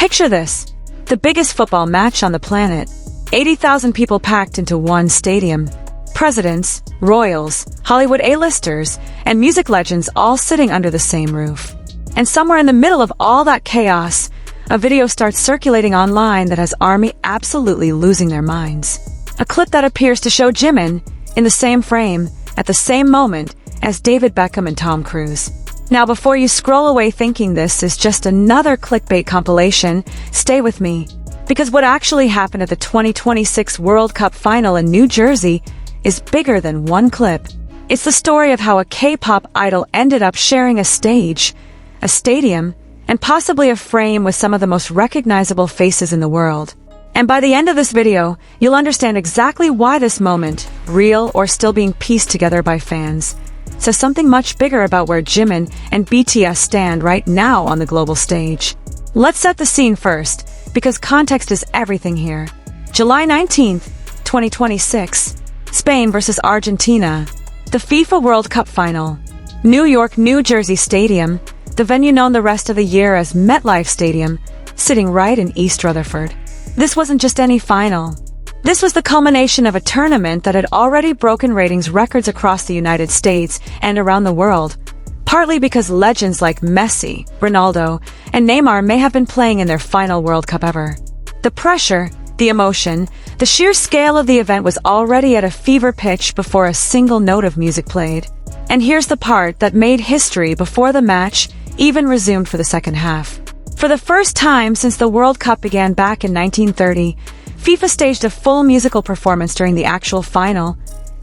Picture this. The biggest football match on the planet. 80,000 people packed into one stadium. Presidents, royals, Hollywood A-listers, and music legends all sitting under the same roof. And somewhere in the middle of all that chaos, a video starts circulating online that has ARMY absolutely losing their minds. A clip that appears to show Jimin in the same frame, at the same moment, as Davidbeckham and Tom Cruise. Now before you scroll away thinking this is just another clickbait compilation, stay with me. Because what actually happened at the 2026 World Cup final in New Jersey is bigger than one clip. It's the story of how a K-pop idol ended up sharing a stage, a stadium, and possibly a frame with some of the most recognizable faces in the world. And by the end of this video, you'll understand exactly why this moment, real or still being pieced together by fans, says something much bigger about where Jimin and BTS stand right now on the global stage. Let's set the scene first, because context is everything here. July 19th, 2026, Spain versus Argentina, the FIFA World Cup final. New York, New Jersey Stadium, the venue known the rest of the year as MetLife Stadium, sitting right in East Rutherford. This wasn't just any final. This was the culmination of a tournament that had already broken ratings records across the United States and around the world, partly because legends like Messi, Ronaldo, and Neymar may have been playing in their final World Cup ever. The pressure, the emotion, the sheer scale of the event was already at a fever pitch before a single note of music played. And here's the part that made history before the match even resumed for the second half. For the first time since the World Cup began back in 1930, FIFA staged a full musical performance during the actual final.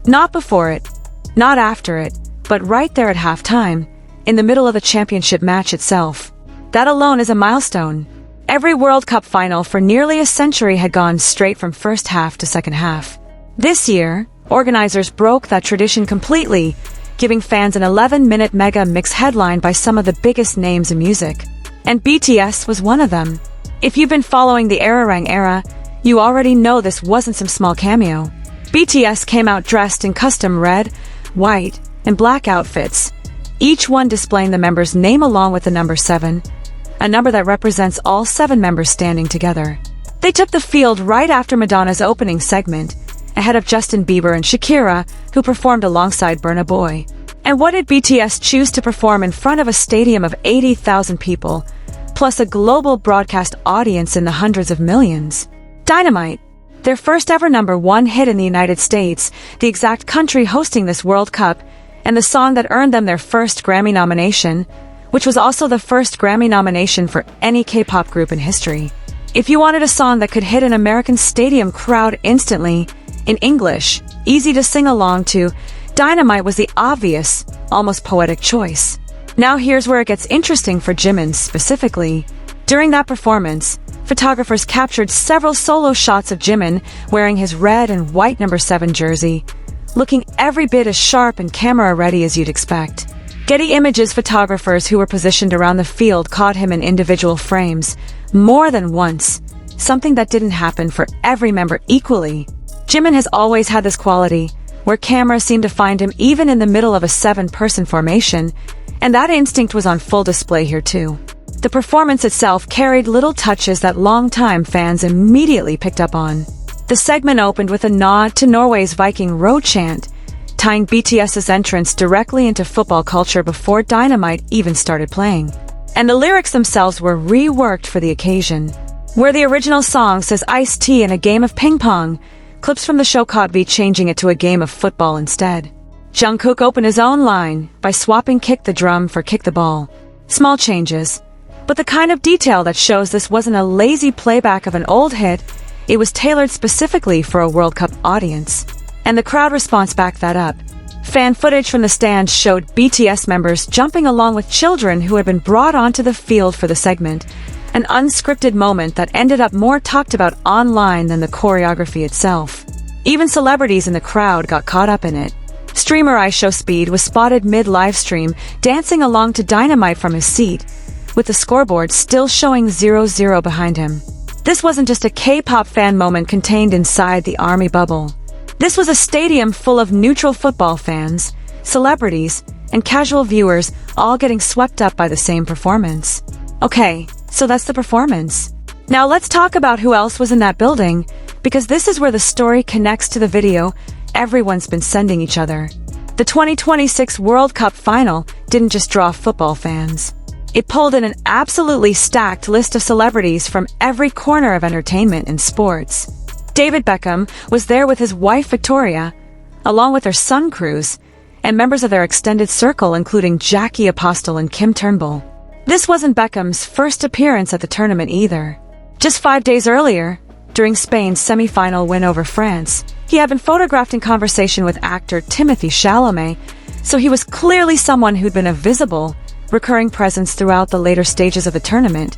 Not before it, not after it, but right there at halftime, in the middle of the championship match itself. That alone is a milestone. Every World Cup final for nearly a century had gone straight from first half to second half. This year, organizers broke that tradition completely, giving fans an 11-minute mega mix headline by some of the biggest names in music. And BTS was one of them. If you've been following the ARIRANG era, you already know this wasn't some small cameo. BTS came out dressed in custom red, white, and black outfits, each one displaying the member's name along with the number 7, a number that represents all 7 members standing together. They took the field right after Madonna's opening segment, ahead of Justin Bieber and Shakira, who performed alongside Burna Boy. And what did BTS choose to perform in front of a stadium of 80,000 people, plus a global broadcast audience in the hundreds of millions? Dynamite, their first ever #1 hit in the United States, the exact country hosting this World Cup, and the song that earned them their first Grammy nomination, which was also the first Grammy nomination for any K-pop group in history. If you wanted a song that could hit an American stadium crowd instantly, in English, easy to sing along to, Dynamite was the obvious, almost poetic choice. Now here's where it gets interesting for Jimin specifically. During that performance, photographers captured several solo shots of Jimin wearing his red and white number 7 jersey, looking every bit as sharp and camera-ready as you'd expect. Getty Images photographers who were positioned around the field caught him in individual frames, more than once, something that didn't happen for every member equally. Jimin has always had this quality, where cameras seem to find him even in the middle of a 7-person formation, and that instinct was on full display here too. The performance itself carried little touches that long-time fans immediately picked up on. The segment opened with a nod to Norway's Viking road chant, tying BTS's entrance directly into football culture before Dynamite even started playing. And the lyrics themselves were reworked for the occasion. Where the original song says iced tea and a game of ping pong, clips from the show caught V changing it to a game of football instead. Jungkook opened his own line by swapping kick the drum for kick the ball. Small changes, but the kind of detail that shows this wasn't a lazy playback of an old hit, it was tailored specifically for a World Cup audience. And the crowd response backed that up. Fan footage from the stands showed BTS members jumping along with children who had been brought onto the field for the segment, an unscripted moment that ended up more talked about online than the choreography itself. Even celebrities in the crowd got caught up in it. Streamer IShowSpeed was spotted mid-livestream dancing along to Dynamite from his seat, with the scoreboard still showing 0-0 behind him. This wasn't just a K-pop fan moment contained inside the ARMY bubble. This was a stadium full of neutral football fans, celebrities, and casual viewers all getting swept up by the same performance. Okay, so that's the performance. Now let's talk about who else was in that building, because this is where the story connects to the video everyone's been sending each other. The 2026 World Cup final didn't just draw football fans. It pulled in an absolutely stacked list of celebrities from every corner of entertainment and sports. Davidbeckham was there with his wife Victoria, along with their son Cruz, and members of their extended circle including Jackie Apostle and Kim Turnbull. This wasn't Beckham's first appearance at the tournament either. Just 5 days earlier, during Spain's semi-final win over France, he had been photographed in conversation with actor Timothée Chalamet, so he was clearly someone who'd been a visible, recurring presence throughout the later stages of the tournament,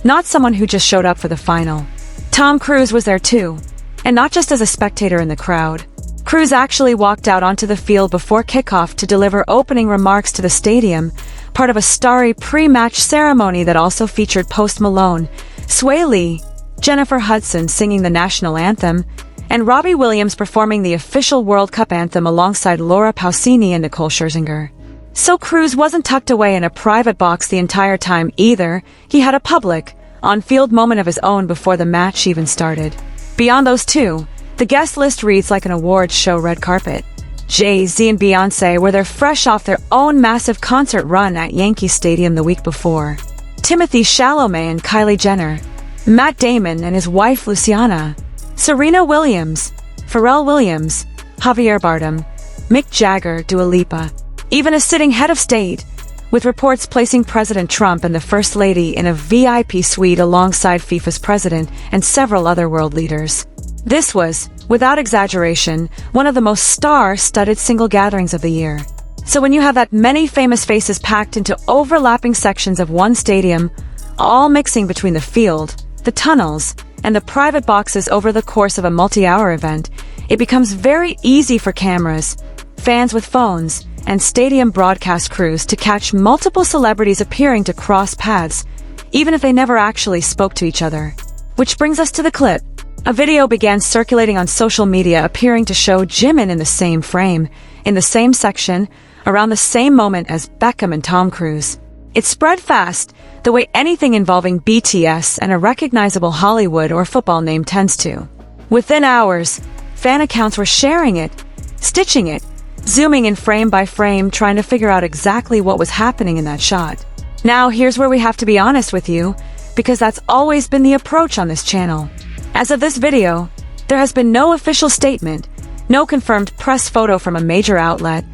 not someone who just showed up for the final. Tom Cruise was there too, and not just as a spectator in the crowd. Cruise actually walked out onto the field before kickoff to deliver opening remarks to the stadium, part of a starry pre-match ceremony that also featured Post Malone, Sway Lee, Jennifer Hudson singing the national anthem, and Robbie Williams performing the official World Cup anthem alongside Laura Pausini and Nicole Scherzinger. So Cruise wasn't tucked away in a private box the entire time either. He had a public, on-field moment of his own before the match even started. Beyond those two, the guest list reads like an awards show red carpet. Jay-Z and Beyoncé were there fresh off their own massive concert run at Yankee Stadium the week before. Timothée Chalamet and Kylie Jenner, Matt Damon and his wife Luciana, Serena Williams, Pharrell Williams, Javier Bardem, Mick Jagger, Dua Lipa, even a sitting head of state, with reports placing President Trump and the First Lady in a VIP suite alongside FIFA's president and several other world leaders. This was, without exaggeration, one of the most star-studded single gatherings of the year. So when you have that many famous faces packed into overlapping sections of one stadium, all mixing between the field, the tunnels, and the private boxes over the course of a multi-hour event, it becomes very easy for cameras, fans with phones, and stadium broadcast crews to catch multiple celebrities appearing to cross paths, even if they never actually spoke to each other. Which brings us to the clip. A video began circulating on social media appearing to show Jimin in the same frame, in the same section, around the same moment as Beckham and Tom Cruise. It spread fast, the way anything involving BTS and a recognizable Hollywood or football name tends to. Within hours, fan accounts were sharing it, stitching it, zooming in frame by frame, trying to figure out exactly what was happening in that shot. Now, here's where we have to be honest with you, because that's always been the approach on this channel. As of this video, there has been no official statement, no confirmed press photo from a major outlet,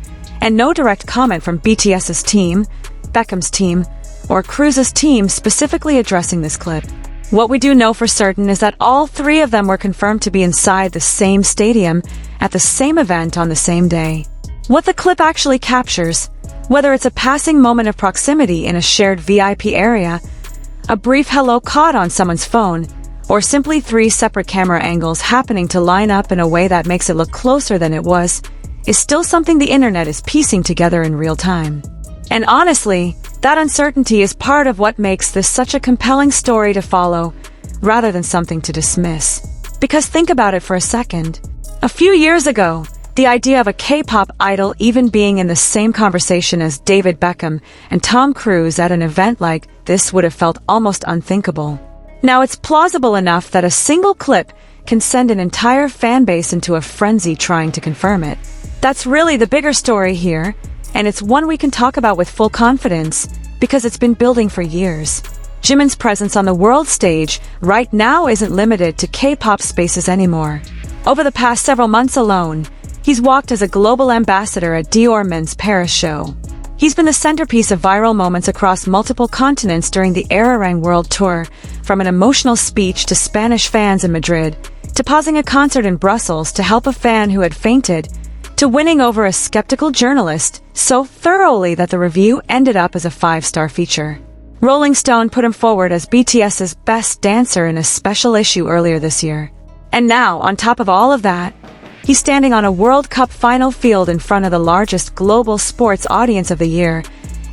and no direct comment from BTS's team, Beckham's team, or Cruise's team specifically addressing this clip. What we do know for certain is that all three of them were confirmed to be inside the same stadium at the same event on the same day. What the clip actually captures, whether it's a passing moment of proximity in a shared VIP area, a brief hello caught on someone's phone, or simply three separate camera angles happening to line up in a way that makes it look closer than it was, is still something the internet is piecing together in real time. And honestly, that uncertainty is part of what makes this such a compelling story to follow, rather than something to dismiss. Because think about it for a second. A few years ago, the idea of a K-pop idol even being in the same conversation as David Beckham and Tom Cruise at an event like this would have felt almost unthinkable. Now it's plausible enough that a single clip can send an entire fan base into a frenzy trying to confirm it. That's really the bigger story here, and it's one we can talk about with full confidence, because it's been building for years. Jimin's presence on the world stage right now isn't limited to K-pop spaces anymore. Over the past several months alone, he's walked as a global ambassador at Dior Men's Paris show. He's been the centerpiece of viral moments across multiple continents during the ARIRANG World Tour, from an emotional speech to Spanish fans in Madrid, to pausing a concert in Brussels to help a fan who had fainted, to winning over a skeptical journalist so thoroughly that the review ended up as a 5-star feature. Rolling Stone put him forward as BTS's best dancer in a special issue earlier this year. And now, on top of all of that, he's standing on a World Cup final field in front of the largest global sports audience of the year,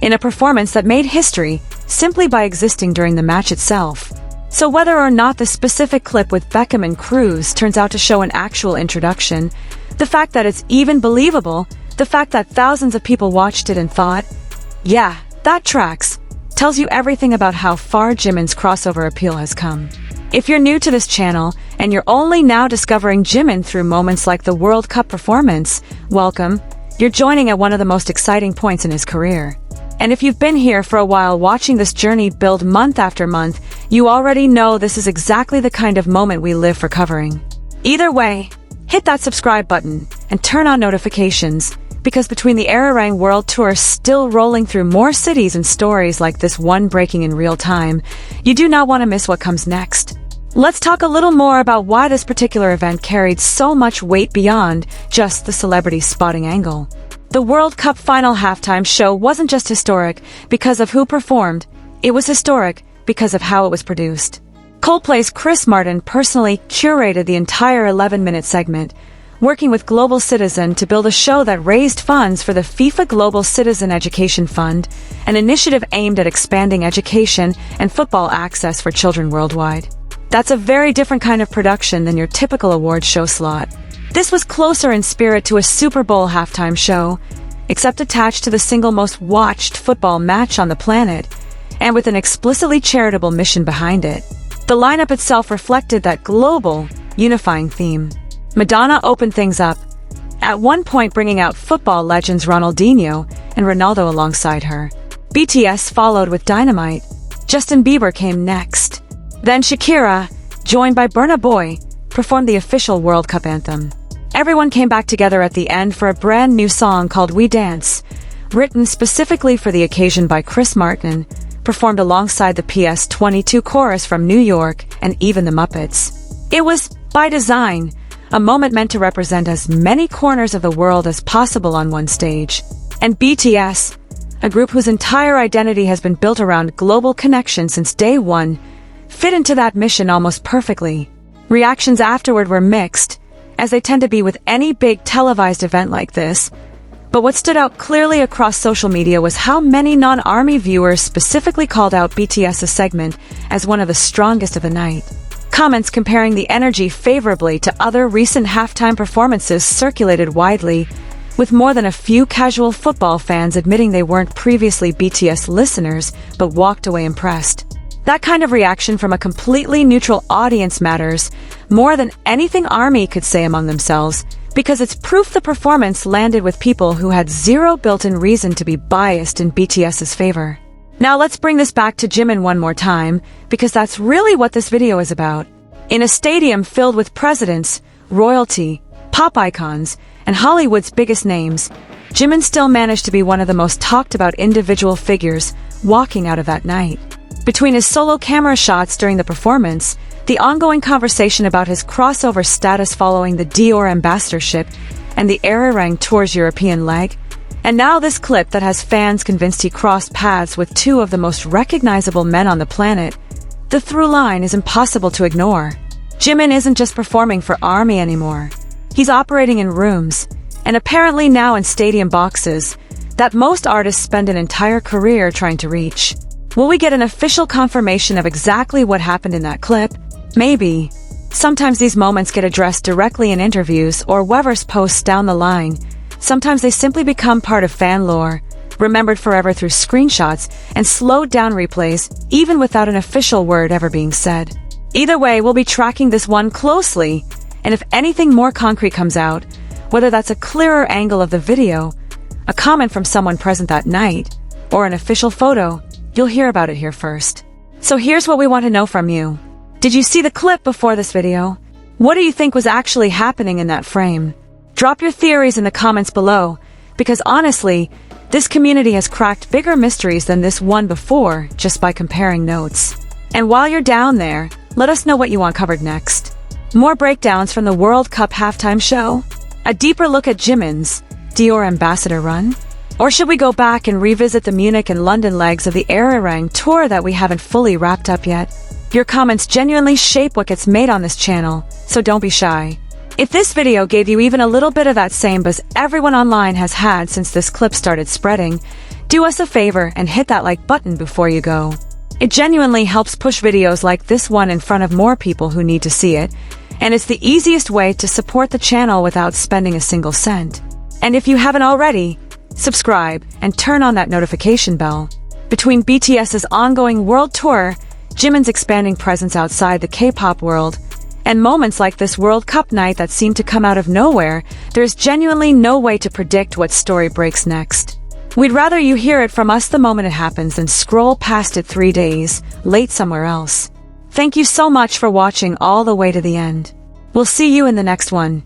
in a performance that made history simply by existing during the match itself. So whether or not the specific clip with Beckham and Cruise turns out to show an actual introduction, the fact that it's even believable, the fact that thousands of people watched it and thought, yeah, that tracks, tells you everything about how far Jimin's crossover appeal has come. If you're new to this channel, and you're only now discovering Jimin through moments like the World Cup performance, welcome. You're joining at one of the most exciting points in his career. And if you've been here for a while watching this journey build month after month, you already know this is exactly the kind of moment we live for covering. Either way, hit that subscribe button and turn on notifications, because between the ARIRANG World Tour still rolling through more cities and stories like this one breaking in real time, you do not want to miss what comes next. Let's talk a little more about why this particular event carried so much weight beyond just the celebrity spotting angle. The World Cup final halftime show wasn't just historic because of who performed, it was historic because of how it was produced. Coldplay's Chris Martin personally curated the entire 11-minute segment, working with Global Citizen to build a show that raised funds for the FIFA Global Citizen Education Fund, an initiative aimed at expanding education and football access for children worldwide. That's a very different kind of production than your typical award show slot. This was closer in spirit to a Super Bowl halftime show, except attached to the single most watched football match on the planet, and with an explicitly charitable mission behind it. The lineup itself reflected that global, unifying theme. Madonna opened things up, at one point bringing out football legends Ronaldinho and Ronaldo alongside her. BTS followed with Dynamite. Justin Bieber came next. Then Shakira, joined by Burna Boy, performed the official World Cup anthem. Everyone came back together at the end for a brand new song called We Dance, written specifically for the occasion by Chris Martin, performed alongside the PS22 chorus from New York and even the Muppets. It was, by design, a moment meant to represent as many corners of the world as possible on one stage. And BTS, a group whose entire identity has been built around global connection since day one, fit into that mission almost perfectly. Reactions afterward were mixed, as they tend to be with any big televised event like this. But what stood out clearly across social media was how many non-ARMY viewers specifically called out BTS's segment as one of the strongest of the night. Comments comparing the energy favorably to other recent halftime performances circulated widely, with more than a few casual football fans admitting they weren't previously BTS listeners but walked away impressed. That kind of reaction from a completely neutral audience matters more than anything ARMY could say among themselves, because it's proof the performance landed with people who had zero built-in reason to be biased in BTS's favor. Now let's bring this back to Jimin one more time, because that's really what this video is about. In a stadium filled with presidents, royalty, pop icons, and Hollywood's biggest names, Jimin still managed to be one of the most talked about individual figures walking out of that night. Between his solo camera shots during the performance, the ongoing conversation about his crossover status following the Dior ambassadorship, and the ARIRANG Tour's European leg, and now this clip that has fans convinced he crossed paths with two of the most recognizable men on the planet, the through line is impossible to ignore. Jimin isn't just performing for ARMY anymore. He's operating in rooms, and apparently now in stadium boxes, that most artists spend an entire career trying to reach. Will we get an official confirmation of exactly what happened in that clip? Maybe. Sometimes these moments get addressed directly in interviews or Weverse posts down the line. Sometimes they simply become part of fan lore, remembered forever through screenshots and slowed down replays, even without an official word ever being said. Either way, we'll be tracking this one closely, and if anything more concrete comes out, whether that's a clearer angle of the video, a comment from someone present that night, or an official photo, you'll hear about it here first. So here's what we want to know from you. Did you see the clip before this video? What do you think was actually happening in that frame? Drop your theories in the comments below, because honestly, this community has cracked bigger mysteries than this one before just by comparing notes. And while you're down there, let us know what you want covered next. More breakdowns from the World Cup halftime show? A deeper look at Jimin's Dior ambassador run? Or should we go back and revisit the Munich and London legs of the ARIRANG tour that we haven't fully wrapped up yet? Your comments genuinely shape what gets made on this channel, so don't be shy. If this video gave you even a little bit of that same buzz everyone online has had since this clip started spreading, do us a favor and hit that like button before you go. It genuinely helps push videos like this one in front of more people who need to see it, and it's the easiest way to support the channel without spending a single cent. And if you haven't already, subscribe and turn on that notification bell. Between BTS's ongoing world tour Jimin's expanding presence outside the K-pop world, and moments like this World Cup night that seem to come out of nowhere, there's genuinely no way to predict what story breaks next. We'd rather you hear it from us the moment it happens than scroll past it 3 days late somewhere else. Thank you so much for watching all the way to the end. We'll see you in the next one.